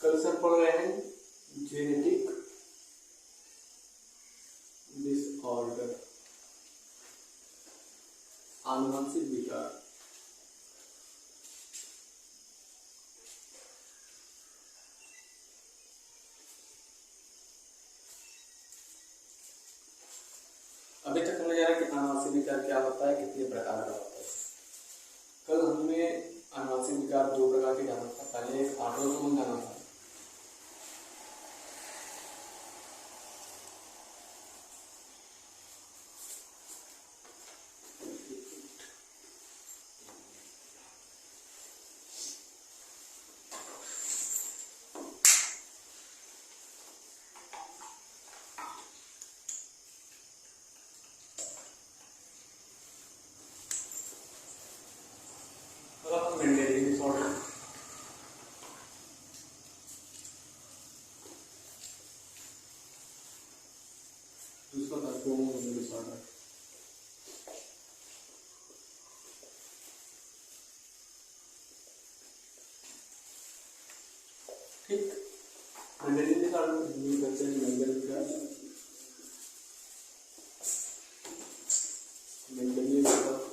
कल से हम पढ़ रहे हैं जेनेटिक डिसऑर्डर, आनुवंशिक विकार। अभी तक हमने जाना कि आनुवंशिक विकार क्या होता है, कितने प्रकार का होता है। कल हमने आनुवंशिक विकार दो प्रकार के जाना था। पहले एक ऑटोसोमल जाना था, मेंडेलियन डिसऑर्डर। दूसरा था क्रोमोसोमल डिसऑर्डर। ठीक, मेंडेलियन डिसऑर्डर हिंदी में कहते हैं मेंडल विकार। मेंडेलियन विकार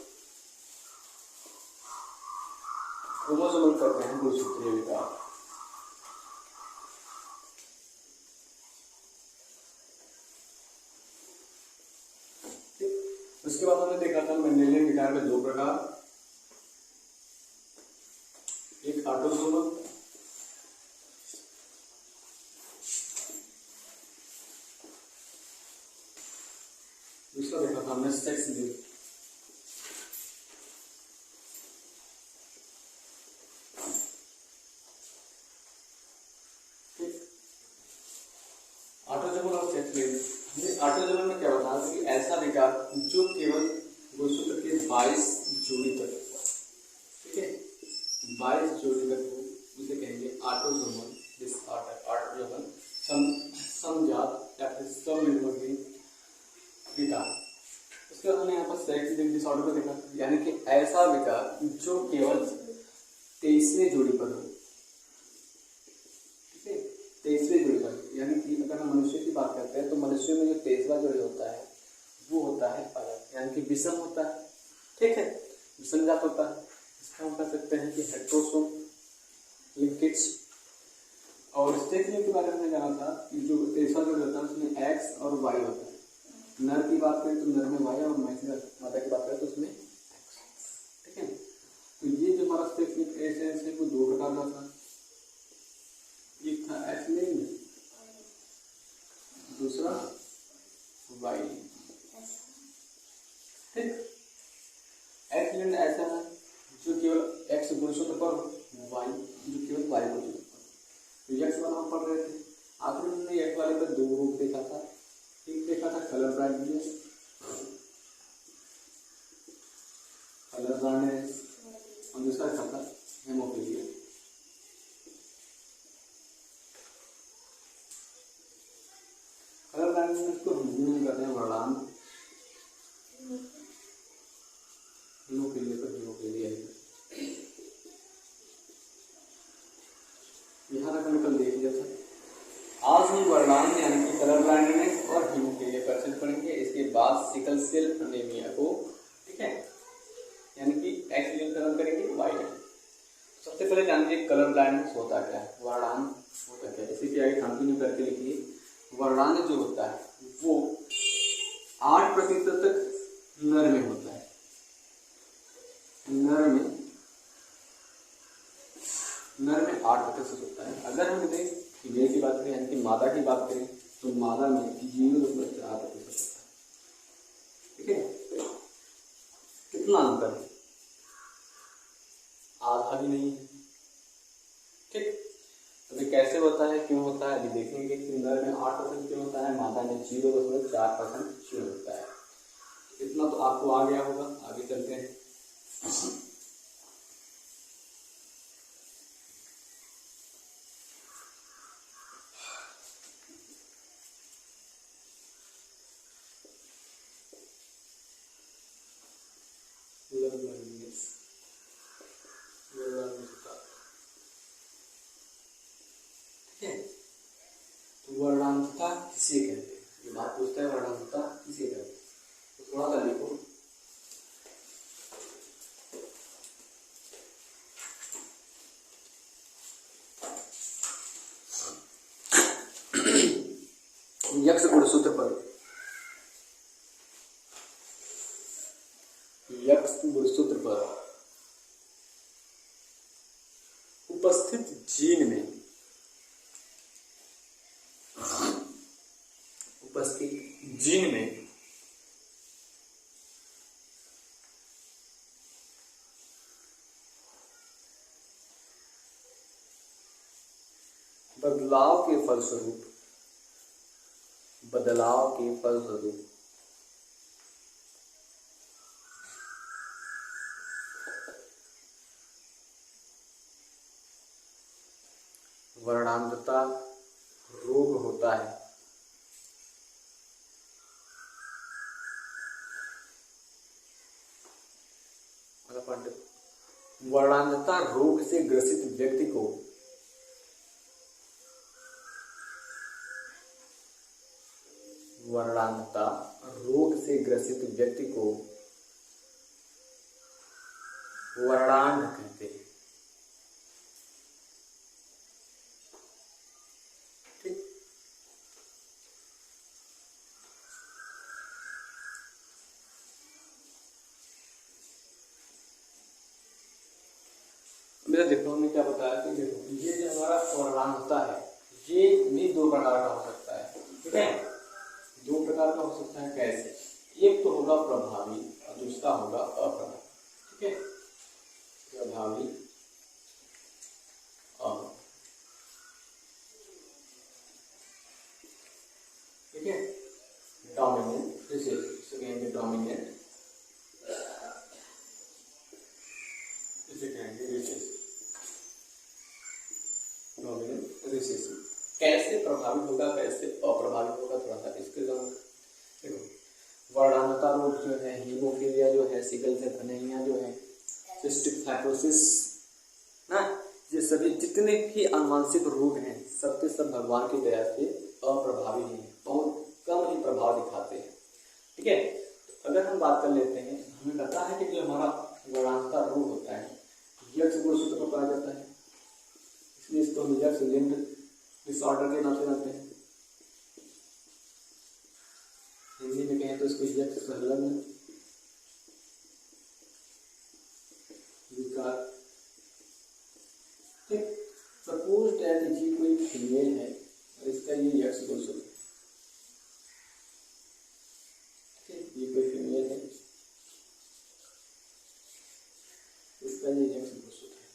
क्रोमोसोमल करते हैं गुणसूत्रीय विकार। उसके बाद हमने देखा था मेंडेलियन विकार में दो प्रकार, एक ऑटोसोमल, दूसरा देखा था हमने सेक्स लिंक्ड। ऑटोसोमल और सेक्स लिंक्ड। ऑटोसोमल में क्या बताया कि ऐसा विकार जो केवल गुणसूत्र के 22 जोड़ी तक, ठीक है, 22 जोड़ी तक हो, उसे कहेंगे ऑटोसोमल डिसऑर्डर। ऑटोसोमल समजात या फिर समलिंगी विकार। उसके बाद हमने यहाँ पर सेक्स लिंक्ड डिसऑर्डर को देखा, यानी कि ऐसा विकार जो केवल 23वें जोड़ी पर हो, ठीक है, 23वें जोड़ी पर। यानी कि अगर हम मनुष्य की बात करते हैं तो मनुष्य में जो 23वां जोड़ी होता है वो होता है अलग, यानी कि विषम होता है, ठीक है, विषम जात होता है। इसका हम कह सकते हैं कि हेट्रोसोम लिंकेज। और सेक्स लिंक के बारे में जाना था कि जो 23वां जोड़ी होता है उसमें एक्स और वाई होता है। नर की बात करें तो नर में वाई और मादा की बात करें तो उसमें एक्स, ठीक है। तो ये जो हमारा सेक्स लिंक ऐसे वो दो प्रकार का था, एक था एक्स लिंक, दूसरा वाई, ठीक। एक्स लिंक्ड ऐसा है जो केवल एक्स गुणसूत्र पर, वाई जो केवल वाई गुणसूत्र पर। तो एक्स वाला हम पढ़ रहे थे, आखिर में हमने एक्स वाले पर दो रूप देखा था। एक देखा था कलर ब्लाइंडनेस, और दूसरा देखा था हेमोफीलिया। कलर ब्लाइंडनेस को हिंदी में कहते हैं वर्णांध, हेमोफीलिया को हेमोफीलिया। यहाँ तक हमने कल देख लिया था। आज हम वर्णांध यानी कि कलर ब्लाइंडनेस और हेमोफीलिया पर चल पड़ेंगे। इसके बाद सिकल सेल एनीमिया को, ठीक है, यानी कि एक्स लिंक खत्म करेंगे, वाई लिंक। सबसे पहले जानिए कलर ब्लाइंडनेस होता क्या है, वर्णांध होता क्या है। इसी के आगे कंटिन्यू करके लिखिए। वर्णांध जो होता है वो 8% तक नर में होता है। नर में 8% होता है। अगर हम देखें फीमेल की बात करें यानी कि मादा की बात करें तो मादा में 0.4% होता है, ठीक है। कितना अंतर है, आधा भी नहीं है, ठीक। अभी कैसे होता है, क्यों होता है, अभी देखेंगे कि नर में 8% क्यों होता है, मादा में 0.4% क्यों होता है। इतना तो आपको आ गया होगा, आगे चलते हैं। यक्स गुणसूत्र पर, यक्स गुणसूत्र पर उपस्थित जीन में, उपस्थित जीन में बदलाव के फलस्वरूप, बदलाव के फलस्वरूप वर्णांधता रोग होता है। वर्णांधता रोग से ग्रसित व्यक्ति को वर्णांधता रोग से ग्रसित व्यक्ति को वर्णांध कहते हैं। ठीक, मेरा देखो हमने क्या बताया कि देखो ये जो हमारा वर्णांधता है ये भी दो प्रकार का हो सकता है। ठीक है, दो प्रकार का हो सकता है। कैसे? एक तो होगा प्रभावी और दूसरा होगा अप्रभावी। ठीक है, प्रभावी अप्रभावी। ठीक है, डोमिनेंट, जैसे कहेंगे डोमिनेंट, इसे कहेंगे रिसेसिव। डोमिनेंट रिसेसिव कैसे प्रभावी होगा, कैसे अप्रभावी होगा, थोड़ा सा इसके जरूर देखो। वर्णांधता रोग जो है, हीमोफीलिया जो है, सिकल सेल एनीमिया जो है, सिस्टिक फाइब्रोसिस ना, ये सभी जितने भी अनुवांशिक रोग हैं सब के सब भगवान की दया से अप्रभावी हैं, बहुत कम ही प्रभाव दिखाते हैं। ठीक है, तो अगर हम बात कर लेते हैं, हमें पता है कि जो हमारा वर्णांधता रोग होता है यक्स गुणसूत्र पर पाया जाता है, इसलिए इसको हम यक्स लिंक्ड डिसऑर्डर के नाम से जानते हैं। हिंदी में कहें तो इसको यक्स संलग्न विकार। ठीक, सपोज दैट ये कोई फीमेल है और इसका ये यक्स गुणसूत्र है। ठीक, ये कोई फीमेल है, इसका ये यक्स गुणसूत्र है,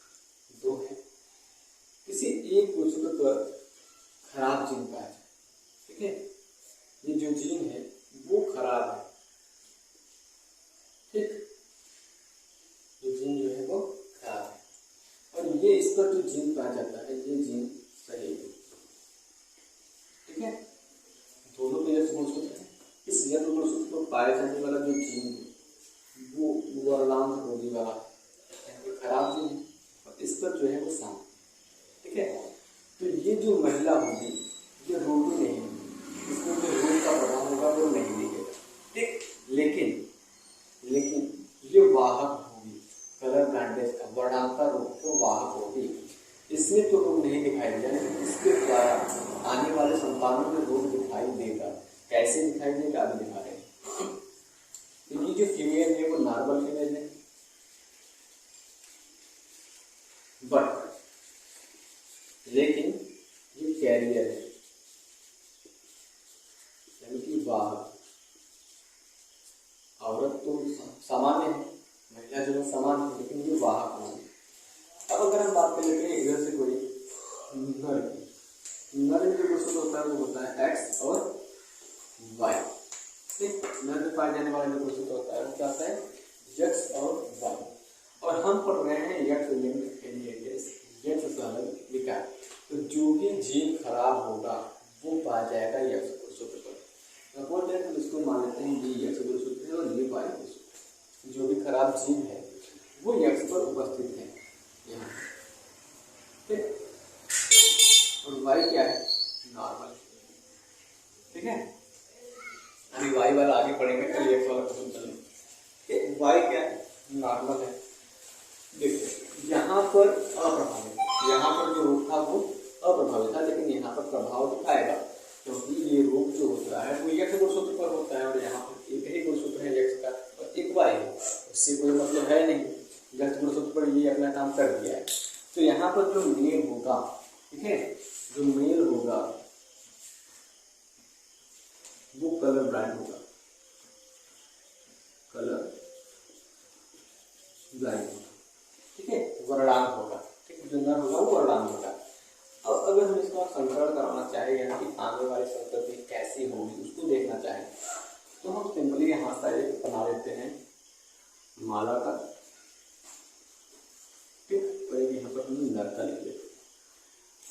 दो है। किसी एक गुणसूत्र पर खराब जीन पाया जाए, ठीक है, ये जो जीन है वो खराब है। ठीक, ये जीन जो है वो खराब है और ये इस पर जो जीन पाया जाता है ये जीन सही है। ठीक है, दोनों के यक्स गुणसूत्र है। इस यक्स गुणसूत्र पर पाए जाने वाला जो जीन है वो वर्णांध रोगी वाला है, खराब जीन है और इस पर जो है वो शांत। ठीक है, तो ये जो महिला होगी ये रोगी नहीं है, इसमें जो रोग का प्रभाव होगा वो नहीं दिखेगा। ठीक, लेकिन ये वाहक होगी, कलर ब्लाइंडनेस का वर्णांधता रोग तो वाहक होगी, इसमें तो रोग नहीं दिखाई देगा, लेकिन इसके द्वारा आने वाले संतानों में रोग दिखाई देगा। कैसे दिखाई देगा अभी दिखा रहे हैं। तो ये जो फीमेल है वो नॉर्मल फीमेल है, बट लेकिन ये कैरियर है, यानी कि वाहक। औरत तो सामान्य है, महिला जो है सामान्य है, लेकिन ये वाहक होगी। अब अगर हम बात कर लेते हैं इधर से कोई नर की, नर में जो गुणसूत्र होता है वो होता है एक्स और वाई। ठीक, नर में पाए जाने वाला जो गुणसूत्र होता है वो क्या होता है, यक्स और वाई। और हम पढ़ रहे हैं यक्स लिंक्ड एलिएटेस, यक्स संलग्न विकार। तो जो भी जीन खराब होगा वो पाया जाएगा यक्स गुणसूत्र पर। सपोज दैट हम इसको मान लेते हैं ये यक्स गुणसूत्र है और ये वाई गुणसूत्र। जो भी खराब जीन है वो यक्स पर उपस्थित है यहाँ। ठीक, और वाई क्या है, नॉर्मल। ठीक है, अभी वाई वाला आगे पढ़ेंगे कल यक्स वाला क्वेश्चन चलेंगे। वाई क्या है, नॉर्मल है। देखो यहाँ पर अप्रभावित, यहाँ पर जो रोग था वो अप्रभावित था, लेकिन यहाँ पर प्रभाव दिखाएगा। क्योंकि ये रूप जो होता है वो यक्ष गुणसूत्र पर होता है और यहाँ पर एक ही गुणसूत्र है यक्ष का और एक वाई है, उससे कोई मतलब है नहीं, यक्ष गुणसूत्र पर ये अपना काम कर दिया है। तो यहाँ पर जो मेल होगा, ठीक है, जो मेल होगा वो कलर ब्लाइंड होगा, कलर ब्लाइंड होगा, ठीक है, वर्णांग होगा, ठीक है, जो नर होगा वो वर्णांग होगा। अब अगर हम इसका संकरण कराना चाहें यानी कि आने वाली संतति कैसी होगी उसको देखना चाहें तो हम सिंपली यहाँ से एक बना लेते हैं माला का, ठीक, और यहाँ पर हम नर का लिख लेते हैं।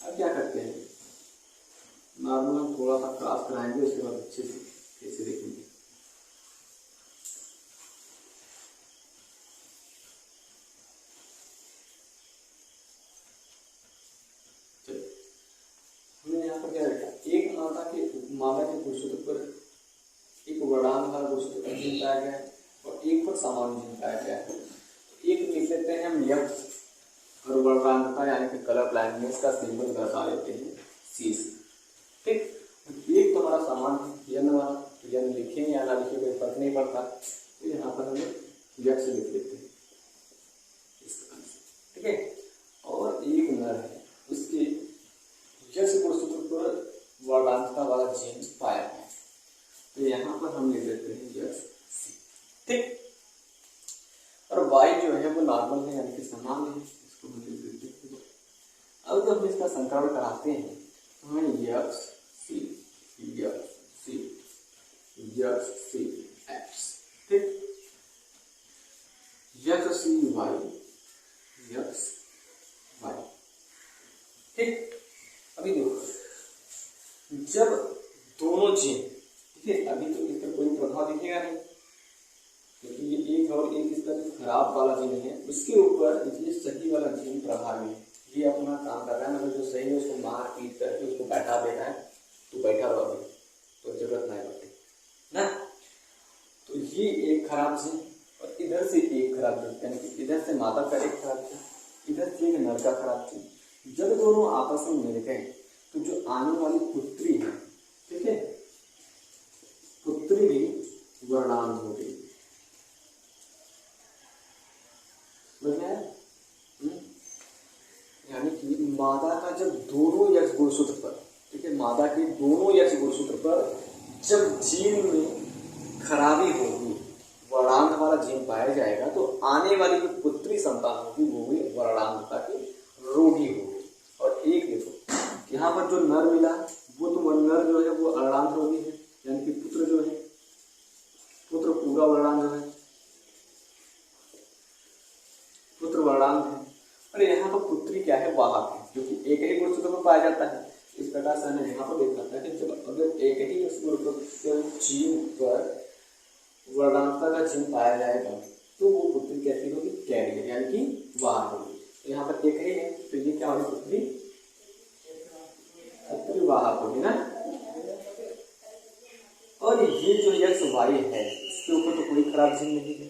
अब क्या करते हैं, नॉर्मल हम थोड़ा सा क्रॉस कराएंगे, उसके बाद अच्छे से कैसे देखेंगे। हमने यहाँ पर क्या रखा, एक माला के गुणसूत्र पर एक वर्णांग वाला गुणसूत्र का चिन्ह पाया गया है और एक पर सामान्य चिन्ह पाया गया है। एक लिख लेते हैं हम यक्ष और वर्णांगता यानी कि कलर ब्लाइंडनेस का सिंबल दर्शा लेते हैं सी से, ठीक। एक तो हमारा सामान्य यन वाला, तो यन लिखें या ना लिखें कोई फर्क नहीं पड़ता, तो यहाँ पर हम यक्ष लिख लेते हैं इस प्रकार से, ठीक है। और एक नर है, उसके यक्ष गुणसूत्र पर वर्णांगता वाला चिन्ह पाया गया है, तो यहाँ पर हम लिख लेते हैं यक्ष सी, ठीक। और वाई जो है वो नॉर्मल है यानी कि सामान्य है, इसको हम लिख देते हैं। अब जब हम इसका संकरण कराते हैं तो हमें यक्ष सी, यक्ष सी, यक्ष सी एक्स, ठीक, यक्ष सी वाई, यक्ष वाई, ठीक। अभी देखो जब दोनों जीन, ठीक है, अभी तो इसका कोई प्रभाव दिखेगा नहीं क्योंकि ये एक और एक इसका जो खराब वाला जीन है उसके ऊपर ये सही वाला जीन प्रभावी है, ये अपना काम कर रहा है, मतलब जो सही है उसको मार पीट करके उसको बैठा देना है, तो बैठा रहो अभी, तो जरूरत नहीं पड़ती ना। तो ये एक खराब जीन और इधर से एक खराब जीन, यानी कि इधर से माता का एक खराब जीन, इधर से एक नर का खराब जीन, जब दोनों आपस में मिल गए तो जो आने वाली पुत्री है, ठीक है, पुत्री भी वर्णांग हो गई, यानी कि मादा का जब दोनों यक्ष गुणसूत्र पर, ठीक है, मादा के दोनों यक्ष गुणसूत्र पर जब जीन में खराबी होगी, वर्णांग वाला जीन पाया जाएगा, तो आने वाली जो पुत्री संतान होगी वो भी वर्णांगता की रोगी होगी। और एक देखो यहाँ पर जो नर मिला वो तो नर जो है वो वर्णांग रोगी है, यानी कि पुत्र जो है, पुत्र पूरा वर्णांग है, पुत्र वर्णांग है। और यहाँ पर पुत्री क्या है, वाहक है, क्योंकि एक ही गुणसूत्र में पाया जाता है। इस प्रकार से हमें यहाँ पर देखना था कि जब अगर एक ही गुणसूत्र जीन पर वर्णांगता का चिन्ह पाया जाएगा तो वो पुत्री कैसी होगी, कैरियर यानी कि वाहक होगी। तो यहाँ पर एक ही है तो ये क्या होगी, पुत्री, पुत्री वाहक होगी ना। और ये जो यक्ष वाई है इसके ऊपर तो कोई खराब चिन्ह नहीं है,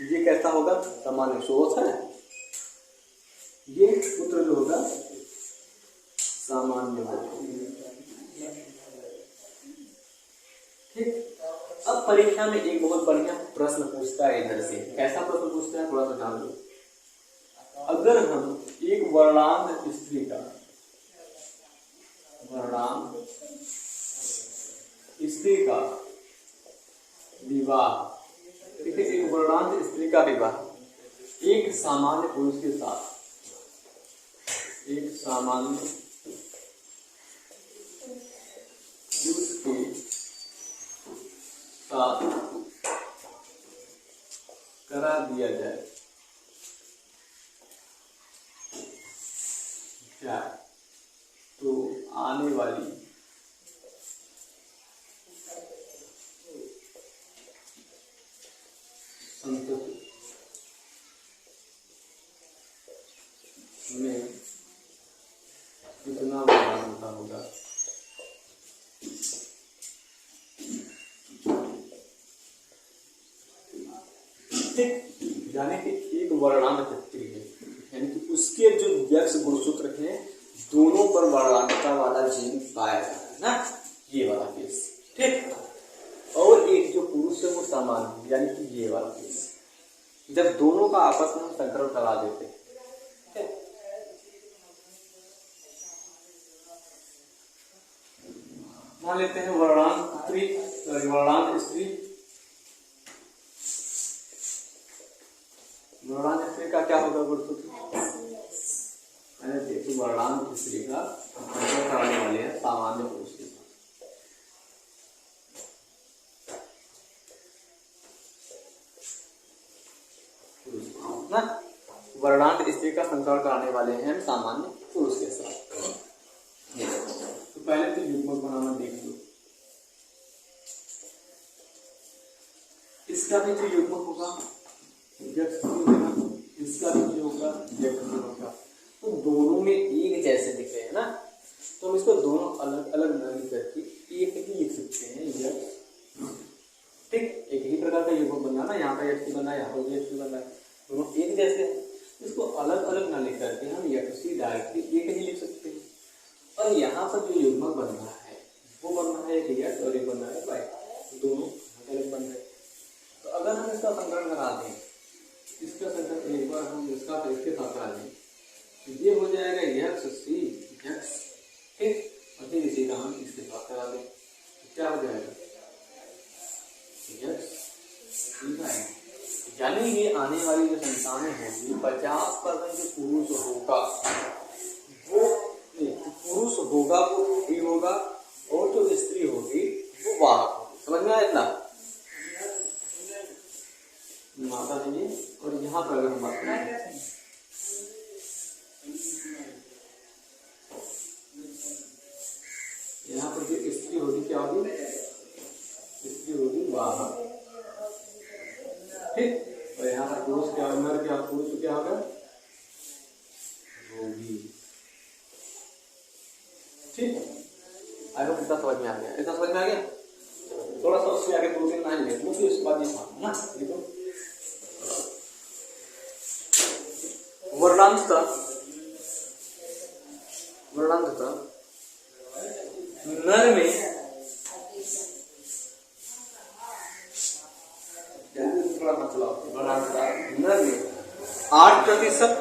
ये कैसा होगा, सामान्य सोच है, ये पुत्र जो होगा सामान्य होगा, ठीक। अब परीक्षा में एक बहुत बढ़िया प्रश्न पूछता है इधर से, कैसा प्रश्न पूछता है थोड़ा सा जान लो। अगर हम एक वर्णांग स्त्री का, वर्णांग स्त्री का विवाह, ठीक है, एक वर्णांग स्त्री का विवाह एक सामान्य पुरुष के साथ, एक सामान्य पुरुष के साथ करा दिया जाए क्या, तो आने वाली संतति में कितना वर्णांगता होगा, यानी कि एक वर्णांग पुत्री है, यानी कि उसके जो यक्ष गुणसूत्र हैं दोनों पर वर्णांगता वाला जीन पाया जाता है ना, ये वाला केस, ठीक। और एक जो पुरुष है वो सामान्य, यानी कि ये वाला केस, जब दोनों का आपस में हम संकरण करा देते हैं। मान लेते हैं वर्णांत स्त्री, वर्णांत स्त्री, वर्णांत स्त्री का क्या होगा गुरुत्व? देखो वर्णांत स्त्री का संकरण कराने वाले हैं सामान्य पुरुष के साथ। ना वर्णांत स्त्री का संकरण कराने वाले हैं सामान्य पुरुष के साथ। तो पहले तो युग्मक बनाना देख लो। इसका भी जो युग्मक होगा इसका भी जो होगा होगा, तो दोनों में एक जैसे दिख रहे हैं ना, तो हम इसको दोनों अलग अलग न लिख करके एक ही लिख सकते हैं यक्ष, ठीक। एक ही प्रकार का युग्मक बना ना, यहाँ पर यक्ष बना, यहाँ पर यक्ष बना, दोनों एक जैसे हैं। इसको अलग अलग न लिख करके हम यक्षी डायरेक्टली एक ही लिख सकते हैं। और यहाँ पर जो युग्मक बन रहा है वो बन रहा है एक यक्ष और एक बन रहा है वाई, दोनों अलग बन रहे हैं। तो अगर हम इसका संकलन करा दें, इसका संकलन एक बार हम इसका तो इसके साथ करा दें, ये हो जाएगा यक्ष सी यक्ष, ठीक। और फिर इसी का हम इसके साथ करा दें, क्या हो जाएगा यक्ष सी वाई। यानी ये आने वाली जो संतानें होंगी 50% जो पुरुष होगा वो पुरुष होगा वो स्त्री होगा, और जो स्त्री होगी वो वाहक होगी। समझ में आया इतना माता जी? और यहाँ पर अगर हम बात करें, यहाँ पर जो स्त्री होगी क्या होगी? स्त्री होगी वाहक, ठीक। और यहाँ पर पुरुष क्या होगा? क्या पुरुष क्या होगा? रोगी, ठीक। आई होप इतना समझ में आ गया, इतना समझ में आ गया। थोड़ा सा उससे आगे 2-3 लाइन लिख लो, फिर उसके बाद ये ना देखो वर्णांतता। वर्णांतता नर में थोड़ा मतलब वर्णांतता नर में 8%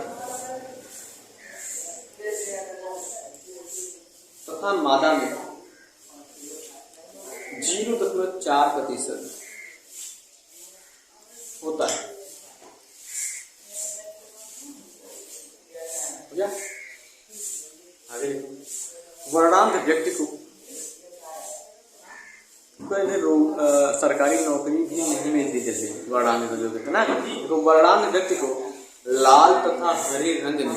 तथा मादा में 0.4% होता है। आगे वर्णांत व्यक्ति को कोई भी सरकारी नौकरी भी नहीं मिलती, जैसे वर्णांत जो कहते हैं ना, तो वर्णांत व्यक्ति को लाल तथा हरे रंग में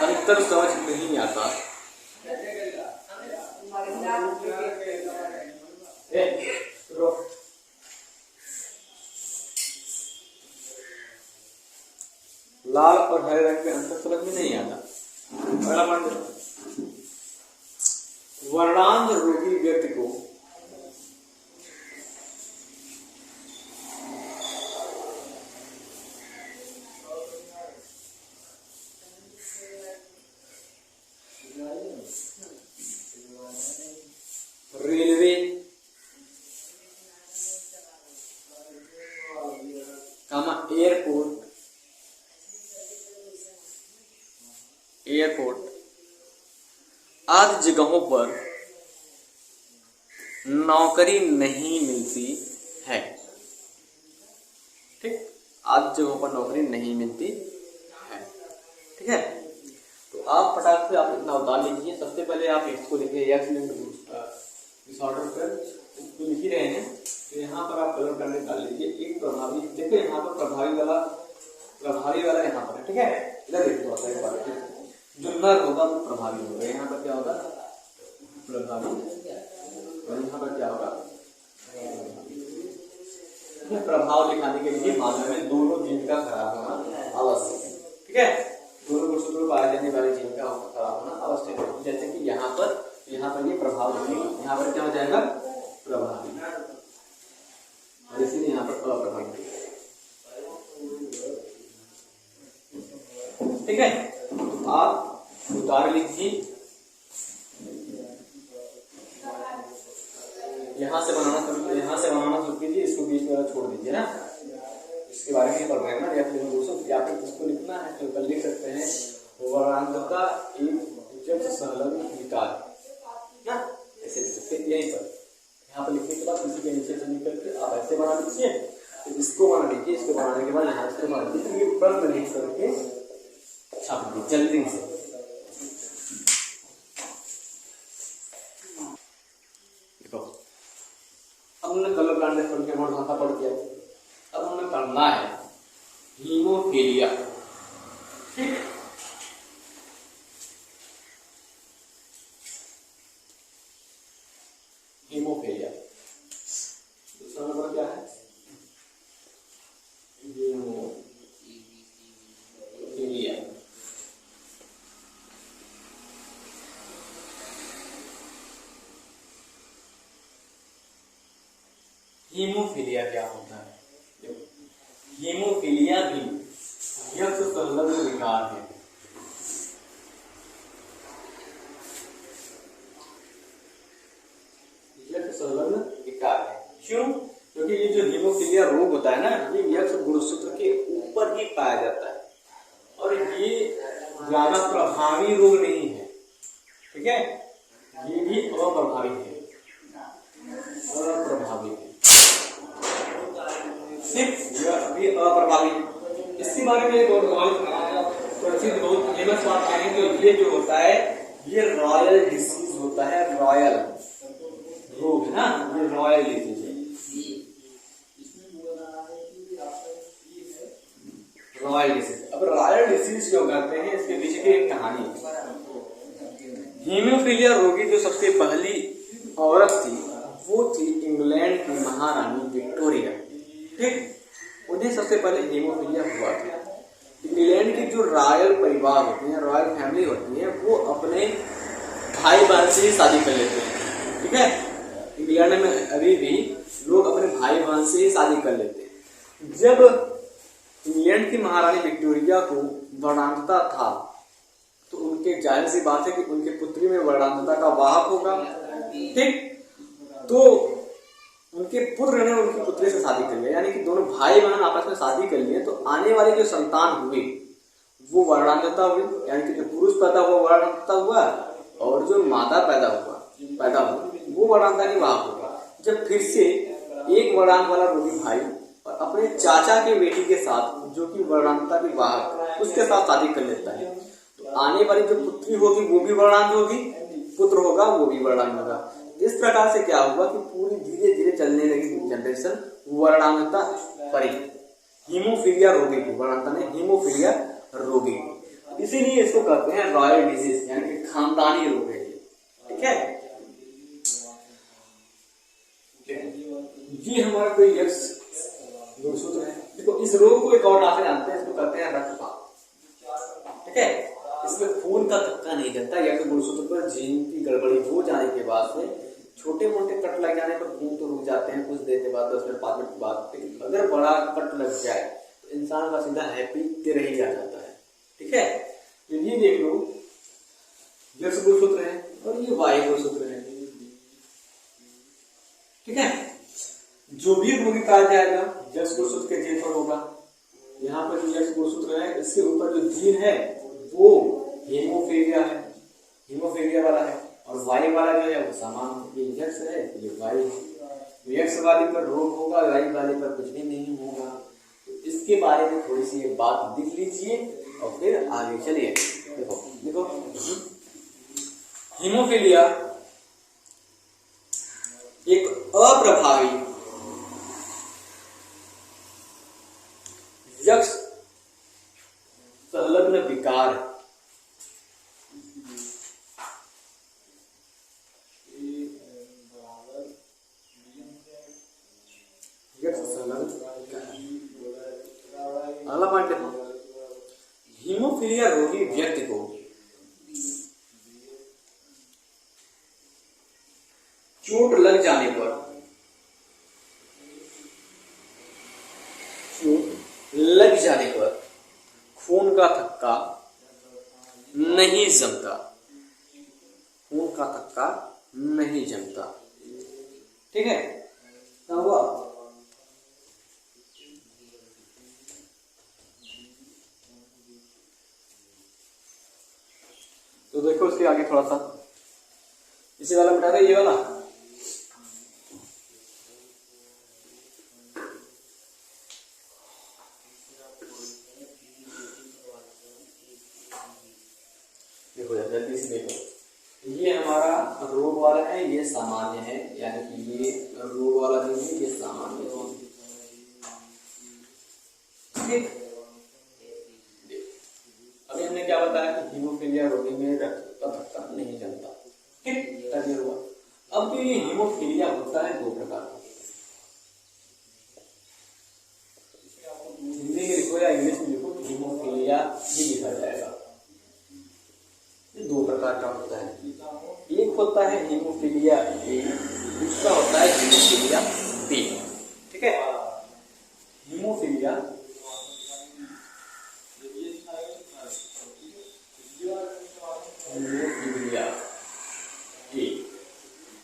अंतर समझ नहीं आता। लाल और हरे रंग में अंतर समझ में नहीं आता। अगला पॉइंट, वर्णांध रोगी व्यक्ति को रेलवे, एयरपोर्ट आदि जगहों पर नौकरी नहीं मिलती है, ठीक। आदि जगहों पर नौकरी नहीं मिलती है, ठीक है। तो आप फटाक से आप इतना उतार लीजिए। सबसे पहले आप इसको लिखिए, डिसऑर्डर पर लिख ही रहे हैं, तो यहाँ पर आप कलर करने डाल लीजिए। एक प्रभावी, देखो यहाँ पर प्रभावी वाला यहाँ पर है, ठीक है। इधर देखो एक बार, जो नर होगा वो प्रभावी होगा, यहाँ पर क्या होगा प्रभावी, और यहाँ पर क्या होगा प्रभाव दिखाने के लिए मानव में दोनों जीन का खराब होना आवश्यक है, ठीक है। दोनों गुणसूत्रों में पाए जाने वाले जीन का खराब होना आवश्यक है। जैसे कि यहाँ पर ये प्रभाव दिखेगा, यहाँ पर क्या हो जाएगा प्रभावी, और इसीलिए यहाँ पर अप्रभावी, ठीक है। तो आप उतार लीजिए इंग्लिश वगैरह छोड़ दीजिए ना, इसके बारे में पढ़ रहे हैं ना, या फिर इसको लिखना है तो कल लिख सकते हैं वर्णांतता एक जब संलग्न विकार ना, ऐसे लिख सकते हैं। यहीं पर यहाँ पर लिखने के बाद इसी के नीचे से निकल के आप ऐसे बना लीजिए, तो इसको बना लीजिए, इसको बनाने के बाद यहाँ इसको बना लीजिए, ये प्रश्न लिख करके छाप दीजिए जल्दी से। देखो अब हमने कलर ब्लाइंडनेस पढ़ के भाषा पढ़ दिया, अब हमें पढ़ना है हीमोफीलिया। ठीक, हीमोफीलिया दूसरा नंबर क्या है? हीमोफीलिया। हीमोफीलिया क्या होता है? हीमोफीलिया भी यक्ष संलग्न विकार है। यक्ष संलग्न विकार है, क्यों? क्योंकि ये जो हीमोफीलिया रोग होता है ना, ये यक्ष गुणसूत्र के ऊपर ही पाया जाता है और ये ज्यादा प्रभावी रोग नहीं है। ठीक है, ये भी अप्रभावी है, अप्रभावी है, सिर्फ ये अप्रभावी। इसके बारे में प्रसिद्ध बहुत फेमस बात कहेंगे, ये जो होता है ये रॉयल डिसीज होता है, रॉयल रोग है ना, ये रॉयल डिसीज है, रॉयल डिसीज। अब रॉयल डिसीज क्यों कहते हैं, इसके पीछे की एक कहानी है। हीमोफीलिया रोगी जो सबसे पहली औरत थी वो थी इंग्लैंड की महारानी विक्टोरिया। ठीक, उन्हें सबसे पहले हीमोफीलिया हुआ था। इंग्लैंड की जो रॉयल परिवार होते हैं, रॉयल फैमिली होती है, वो अपने भाई बहन से ही शादी कर लेते हैं। ठीक है, इंग्लैंड में अभी भी लोग अपने भाई बहन से ही शादी कर लेते हैं। जब इंग्लैंड की महारानी विक्टोरिया को वर्णांतता था तो उनके जाहिर सी बात है कि उनके पुत्री में वर्णांतता का वाहक होगा। ठीक, तो उनके पुत्र ने उनकी पुत्री से शादी कर लिया, यानी कि दोनों भाई बहन आपस में शादी कर लिए, तो आने वाली जो संतान हुई वो वर्णांतता हुई, यानी कि जो पुरुष पैदा हुआ वर्णांतता हुआ और जो मादा पैदा हुई वो वर्णांतता की वाहक होगी। जब फिर से एक वर्णांत वाला रोगी भाई और अपने चाचा के बेटी के साथ जो कि वर्णांतता की वाहक उसके साथ शादी कर लेता है, तो आने वाली जो पुत्री होगी वो भी वर्णांत होगी, पुत्र होगा वो भी वर्णांत होगा। इस प्रकार से क्या हुआ कि पूरी धीरे धीरे चलने लगी जनरेशन वर्णांतता परी, हीमोफीलिया रोगी की, वर्णांतता ने हीमोफीलिया रोगी, इसीलिए इसको कहते हैं रॉयल डिजीज, यानी कि खानदानी रोग है। ठीक है, ये हमारा कोई यक्ष गुणसूत्र है। देखो इस रोग को एक और नाम से जानते हैं, इसको कहते हैं रक्तपात। ठीक है, इसमें खून का थक्का नहीं चलता, यक्ष गुणसूत्र पर जीन की गड़बड़ी हो जाने के बाद से छोटे मोटे कट लग जाने पर खून तो रुक जाते हैं कुछ देर के बाद, 10 मिनट 5 मिनट के बाद, लेकिन अगर बड़ा कट लग जाए तो इंसान का सीधा हैप्पी तेरे ही आ जाता है। ठीक है, तो ये देख लो यक्ष गुणसूत्र है और ये वायु गुणसूत्र है। ठीक है, जो भी रोगी पाया जाएगा यक्ष गुणसूत्र के जीन पर होगा। यहाँ पर जो यक्ष गुणसूत्र है इसके ऊपर जो जीन है वो हीमोफीलिया है, हीमोफीलिया वाला है, और वायु वाला जो है वो सामान्य यक्ष है, ये वायु है। यक्ष वाले पर रोग होगा, वायु वाले पर कुछ भी नहीं होगा। तो इसके बारे में थोड़ी सी बात लिख लीजिए और फिर आगे चलिए। देखो देखो हीमोफीलिया एक अप्रभावी यक्ष संलग्न विकार है। अगला पॉइंट देखो, हीमोफीलिया रोगी व्यक्ति को चोट लग जाने पर खून का थक्का नहीं जमता, खून का थक्का नहीं जमता। ठीक है, क्या हुआ? तो देखो उसके आगे थोड़ा सा इसी वाला मिटा दे, ये वाला। देखो जल्दी से देखो, ये हमारा रोग वाला है, ये सामान्य है, यानी कि ये रोग वाला नहीं है, ये सामान्य है। ठीक, अभी हमने क्या बताया कि हीमोफीलिया रोगी में रक्त का थक्का नहीं जमता। ठीक, क्लियर हुआ। अब तो ये हीमोफीलिया होता है दो प्रकार का, हिंदी में लिखो या इंग्लिश में लिखो, हीमोफीलिया ही लिखा जाएगा। ये दो प्रकार का होता है, एक होता है हीमोफीलिया ए, दूसरा होता है हीमोफीलिया बी। ठीक है, हीमोफीलिया ए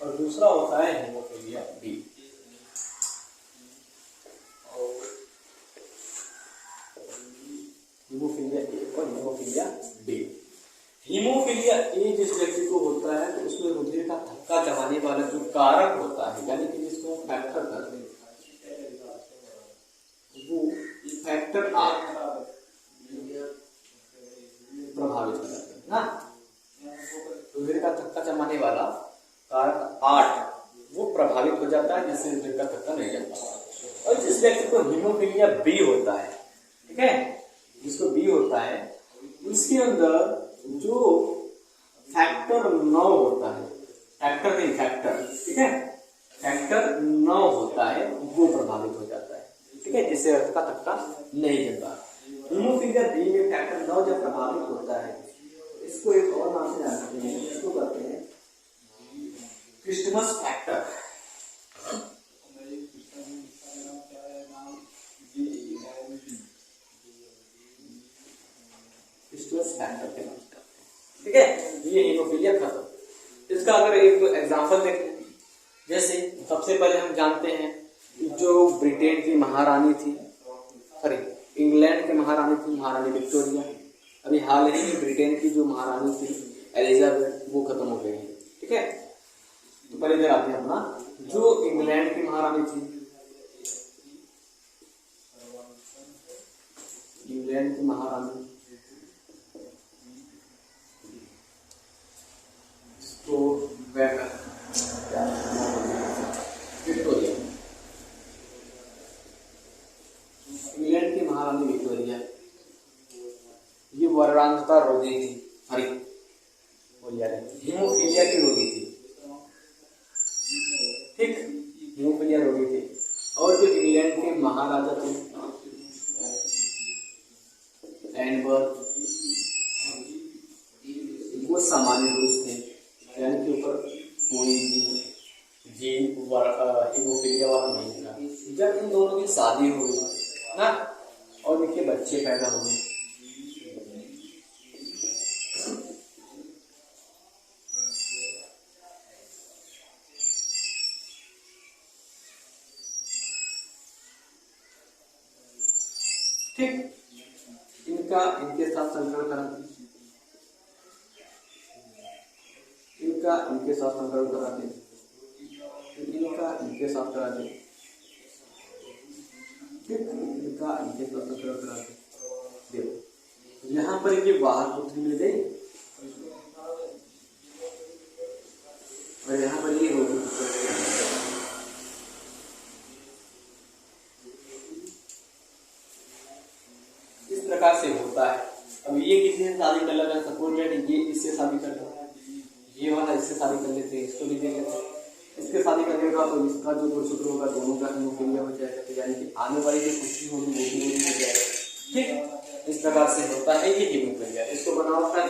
और दूसरा होता है हीमोफीलिया बी। हीमोफीलिया ए और हीमोफीलिया बी। हीमोफीलिया ए जिस व्यक्ति को होता है तो उसमें हृदय का धक्का जमाने वाला जो कारक होता है, यानी कि जिसको फैक्टर कहते हैं, वो फैक्टर आर प्रभावित हो जाते हैं ना। हृदय का धक्का जमाने वाला कारक 8 वो प्रभावित हो जाता है, जिससे हृदय का धक्का नहीं जमता। और जिस व्यक्ति को हीमोफीलिया बी होता है, ठीक है, जिसको बी होता है, उसके अंदर जो फैक्टर 9 होता है, फैक्टर नहीं फैक्टर, ठीक है, फैक्टर 9 होता है, वो प्रभावित हो जाता है। ठीक है, जिससे रक्त का थक्का नहीं जमता। हीमोफीलिया बी में फैक्टर 9 जब प्रभावित होता है, इसको एक और नाम से जानते हैं, इसको कहते हैं क्रिस्टमस फैक्टर। क्रिस्टमस फैक्टर के नाम से, ठीक है। ये हीमोफीलिया खत्म। इसका अगर एक एग्जांपल देखें, जैसे सबसे पहले हम जानते हैं जो ब्रिटेन की महारानी थी, सॉरी इंग्लैंड की महारानी थी, महारानी विक्टोरिया। अभी हाल ही में ब्रिटेन की जो महारानी थी एलिजाबेथ, वो खत्म हो गई है। ठीक है, तो पहले इधर आते हैं अपना, जो इंग्लैंड की महारानी थी, इंग्लैंड की महारानी, तो विक्टोरिया, इंग्लैंड की महारानी विक्टोरिया, ये वर्णांधता रोगी थी, सॉरी हीमोफीलिया की रोगी थी। ठीक, हीमोफीलिया रोगी थी। और जो इंग्लैंड के महाराजा थे एडवर्ड, वो सामान्य पुरुष थे, यानी कि ऊपर कोई भी जीन हीमोफीलिया वाला नहीं था। जब इन दोनों की शादी हुई ना और इनके बच्चे पैदा हुए, ठीक, इनके साथ संकरण करा, इनके साथ संकरण करा दे, इनके साथ करा दे, ठीक, इनके साथ संकरण करा दे। देखो यहाँ पर ये बाहर पुत्री मिल गई और यहाँ पर ये रोगी। इस प्रकार से होता है। अब ये किसी से शादी कर लगा, सपोर्टेड ये इससे शादी कर लेता, ये वाला इससे शादी कर लेते हैं, इसको भी दे लेते हैं। इसके शादी करने का तो इसका जो गुणसूत्र होगा दोनों का हीमोफीलिया हो जाएगा, तो यानी कि आने वाली जो खुशी होगी वो भी हो जाएगा। ठीक, इस प्रकार से होता है ये हीमोफीलिया। इसको बनावट का